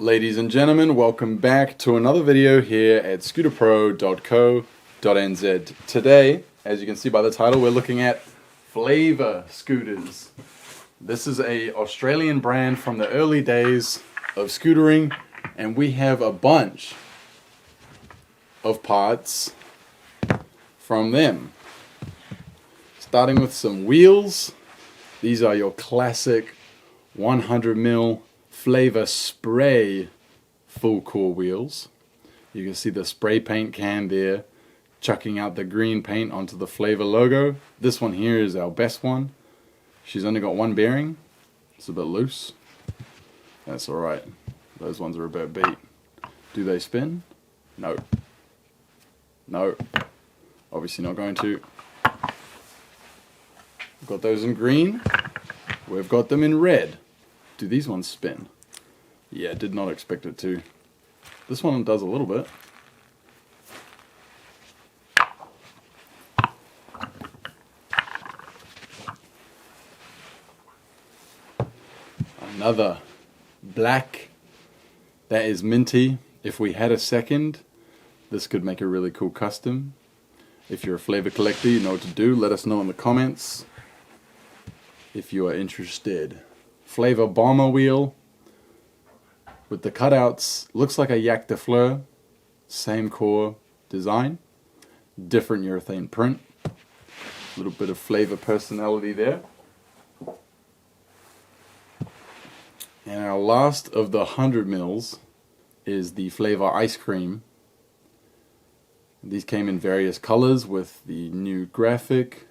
Ladies and gentlemen, welcome back to another video here at scooterpro.co.nz. Today, as you can see by the title, we're looking at Flavor scooters. This is a Australian brand from the early days of scootering, and we have a bunch of parts from them. Starting with some wheels. These are your classic 100mm Flavor spray full core wheels. You can see the spray paint can there chucking out the green paint onto the Flavor logo. This one here is our best one. She's only got one bearing. It's a bit loose. That's alright. Those ones are a bit beat. Do they spin? No. No. Obviously not going to. We've got those in green. We've got them in red. Do these ones spin? Yeah, did not expect it to. This one does a little bit. Another black. That is minty. If we had a second, this could make a really cool custom. If you're a Flavor collector, you know what to do. Let us know in the comments if you are interested. Flavor bomber wheel with the cutouts. Looks like a Yak de Fleur. Same core design. Different urethane print. A little bit of Flavor personality there. And our last of the 100mm is the Flavor ice cream. These came in various colors with the new graphic.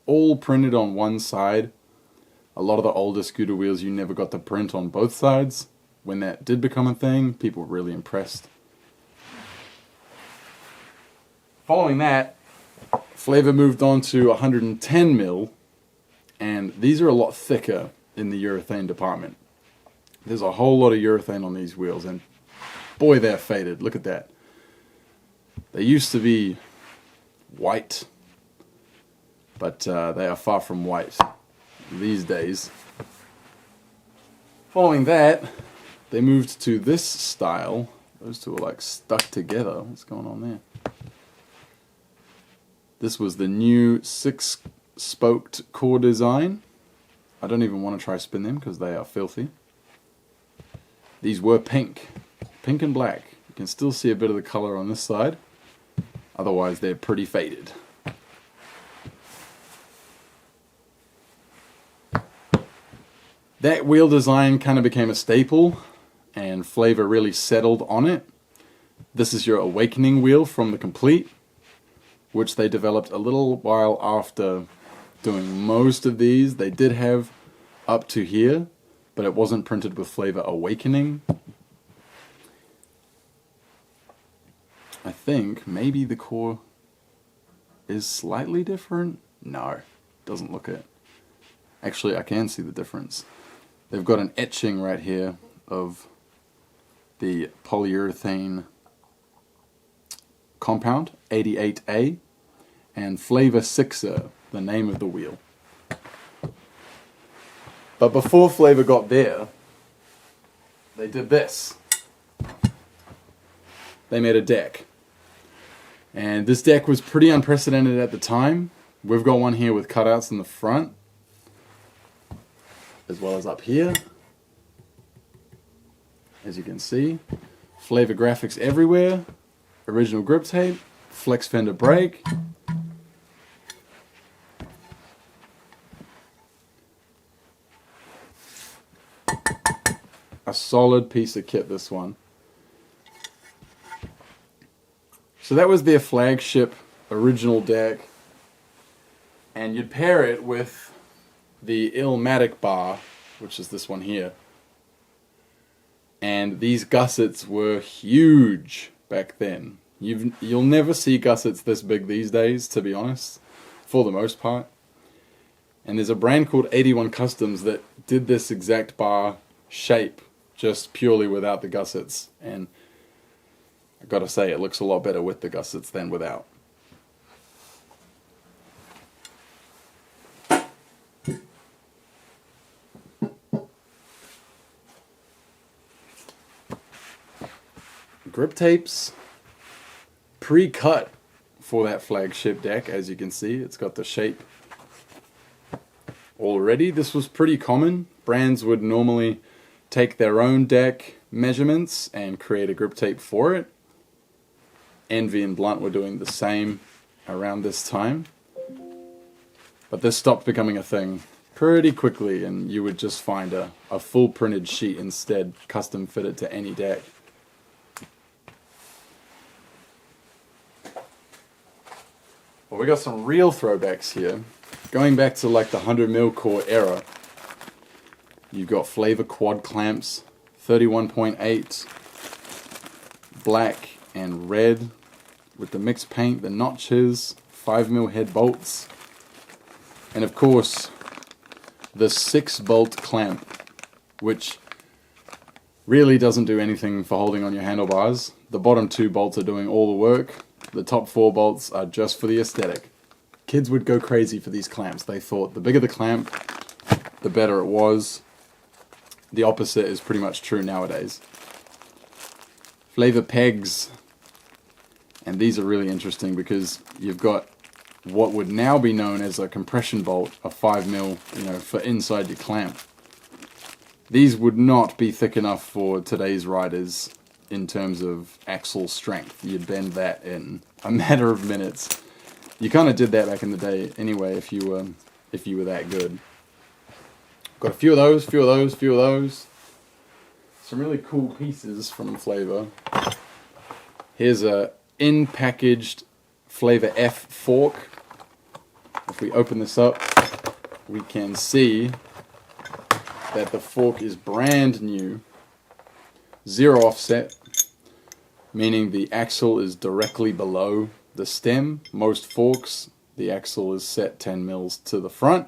All printed on one side. A lot of the older scooter wheels you never got the print on both sides. When that did become a thing, people were really impressed. Following that, Flavor moved on to 110mm, and these are a lot thicker in the urethane department. There's a whole lot of urethane on these wheels, and boy, they're faded. Look at that. They used to be white, but they are far from white these days. Following that, they moved to this style. Those two are like stuck together. What's going on there? This was the new 6-spoked core design. I don't even want to try spin them because they are filthy. These were pink and black. You can still see a bit of the color on this side. Otherwise, they're pretty faded. That wheel design kind of became a staple, and Flavor really settled on it. This is your Awakening wheel from the Complete, which they developed a little while after doing most of these. They did have up to here, but it wasn't printed with Flavor Awakening. I think maybe the core is slightly different. No, doesn't look it. Actually, I can see the difference. They've got an etching right here of the polyurethane compound, 88A, and Flavor Sixer, the name of the wheel. But before Flavor got there, they did this. They made a deck. And this deck was pretty unprecedented at the time. We've got one here with cutouts in the front, as well as up here. As you can see, Flavor graphics everywhere, original grip tape, flex fender brake. A solid piece of kit, this one. So that was their flagship original deck, and you'd pair it with the Illmatic bar, which is this one here. And these gussets were huge back then. You'll never see gussets this big these days, to be honest, for the most part. And there's a brand called 81 Customs that did this exact bar shape, just purely without the gussets. And I gotta say, it looks a lot better with the gussets than without. grip tapes pre-cut for that flagship deck. As you can see, it's got the shape already. This was pretty common. Brands would normally take their own deck measurements and create a grip tape for it. Envy and Blunt were doing the same around this time. But this stopped becoming a thing pretty quickly, and you would just find a full printed sheet instead, custom fitted to any deck. Well, we got some real throwbacks here. Going back to like the 100mm core era, you've got Flavor quad clamps, 31.8, black and red with the mixed paint, the notches, 5mm head bolts, and of course the 6-bolt clamp, which really doesn't do anything for holding on your handlebars. The bottom 2 bolts are doing all the work. The top 4 bolts are just for the aesthetic. Kids would go crazy for these clamps. They thought the bigger the clamp, the better it was. The opposite is pretty much true nowadays. Flavor pegs. And these are really interesting because you've got what would now be known as a compression bolt, a 5mm, for inside your clamp. These would not be thick enough for today's riders in terms of axle strength. You'd bend that in a matter of minutes. You kind of did that back in the day anyway if you were that good. Got a few of those. Some really cool pieces from Flavor. Here's a in-packaged Flavor F fork. If we open this up, we can see that the fork is brand new. 0 offset, meaning the axle is directly below the stem. Most forks, the axle is set 10 mils to the front,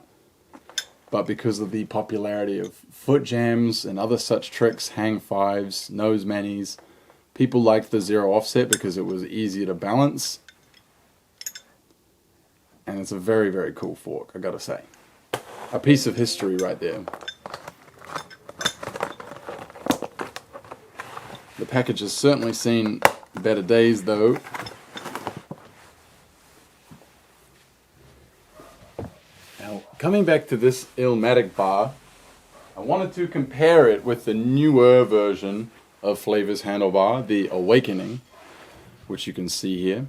but because of the popularity of foot jams and other such tricks, hang fives, nose manis, people liked the 0 offset because it was easier to balance, and it's a very, very cool fork, I gotta say. A piece of history right there. The package has certainly seen better days though. Now, coming back to this Illmatic bar, I wanted to compare it with the newer version of Flavor's handlebar, the Awakening, which you can see here.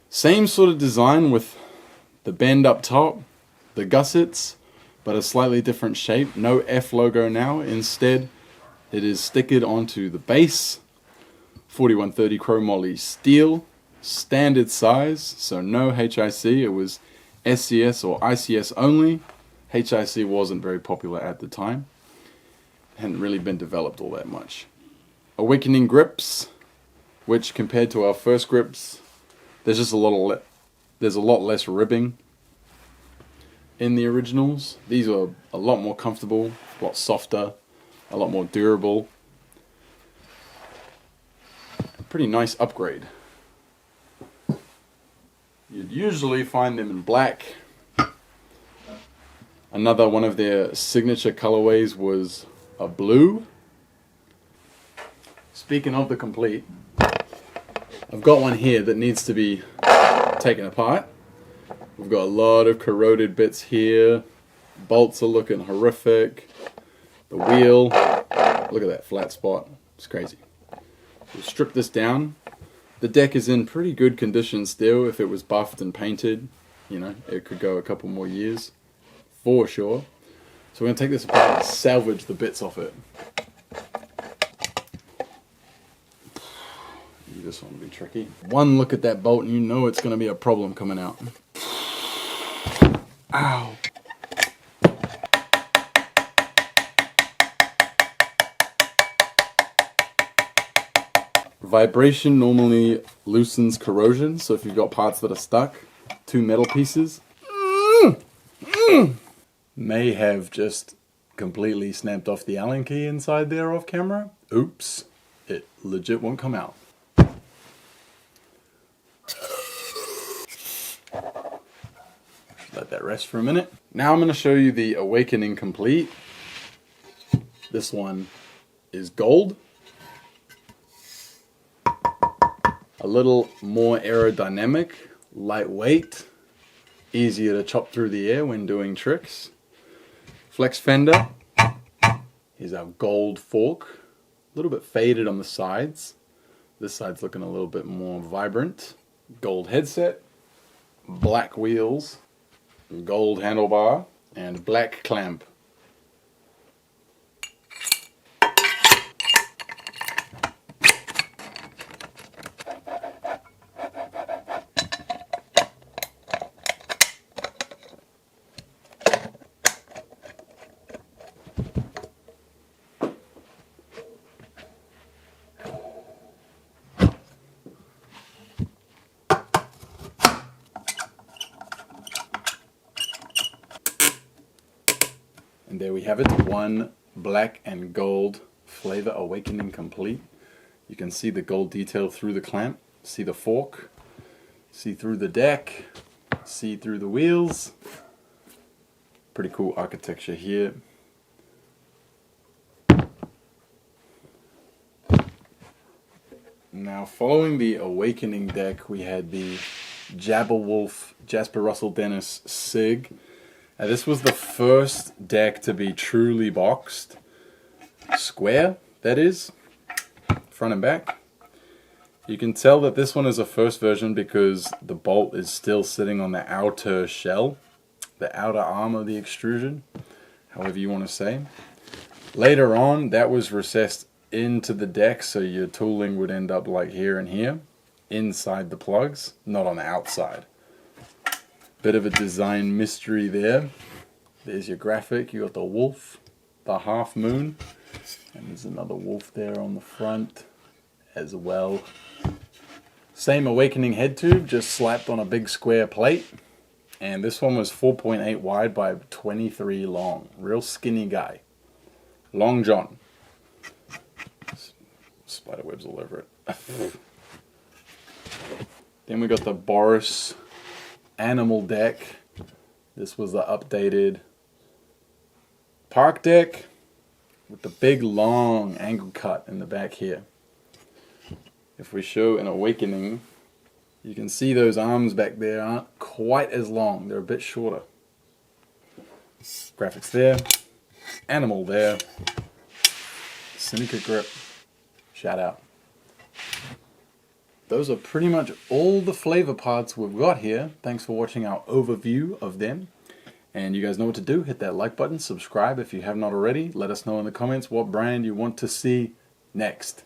Same sort of design with the bend up top, the gussets, but a slightly different shape. No F logo now, instead it is stickered onto the base. 4130 chromoly steel, standard size, so no HIC. It was SCS or ICS only. HIC wasn't very popular at the time. Hadn't really been developed all that much. Awakening grips, which compared to our first grips, there's just a lot less ribbing in the originals. These are a lot more comfortable, a lot softer, a lot more durable. Pretty nice upgrade. You'd usually find them in black. Another one of their signature colorways was a blue. Speaking of the complete, I've got one here that needs to be taken apart. We've got a lot of corroded bits here. Bolts are looking horrific. The wheel, look at that flat spot, it's crazy. We'll strip this down. The deck is in pretty good condition still. If it was buffed and painted, it could go a couple more years, for sure. So we're going to take this apart and salvage the bits off it. This one will be tricky. One look at that bolt and you know it's going to be a problem coming out. Ow. Vibration normally loosens corrosion, so if you've got parts that are stuck, 2 metal pieces, may have just completely snapped off the Allen key inside there off camera. Oops, it legit won't come out. Let that rest for a minute. Now I'm going to show you the Awakening Complete. This one is gold. A little more aerodynamic, lightweight, easier to chop through the air when doing tricks. Flex fender. Here's our gold fork. A little bit faded on the sides. This side's looking a little bit more vibrant. Gold headset. Black wheels. Gold handlebar. And black clamp. And there we have it, one black and gold Flavor Awakening complete. You can see the gold detail through the clamp, see the fork, see through the deck, see through the wheels. Pretty cool architecture here. Now following the Awakening deck, we had the Jabberwolf Jasper Russell Dennis SIG. This was the first deck to be truly boxed. Square, that is. Front and back. You can tell that this one is a first version because the bolt is still sitting on the outer shell. The outer arm of the extrusion. However you want to say. Later on, that was recessed into the deck so your tooling would end up like here and here. Inside the plugs, not on the outside. Bit of a design mystery there. There's your graphic. You got the wolf, the half moon, and there's another wolf there on the front as well. Same Awakening head tube, just slapped on a big square plate. And this one was 4.8 wide by 23 long. Real skinny guy. Long John. Spider webs all over it. Then we got the Boris Animal deck. This was the updated park deck with the big long angle cut in the back here. If we show an Awakening, you can see those arms back there aren't quite as long. They're a bit shorter. Graphics there. Animal there. Syndicate grip. Shout out. Those are pretty much all the flavor parts we've got here. Thanks for watching our overview of them. And you guys know what to do. Hit that like button, subscribe if you have not already. Let us know in the comments what brand you want to see next.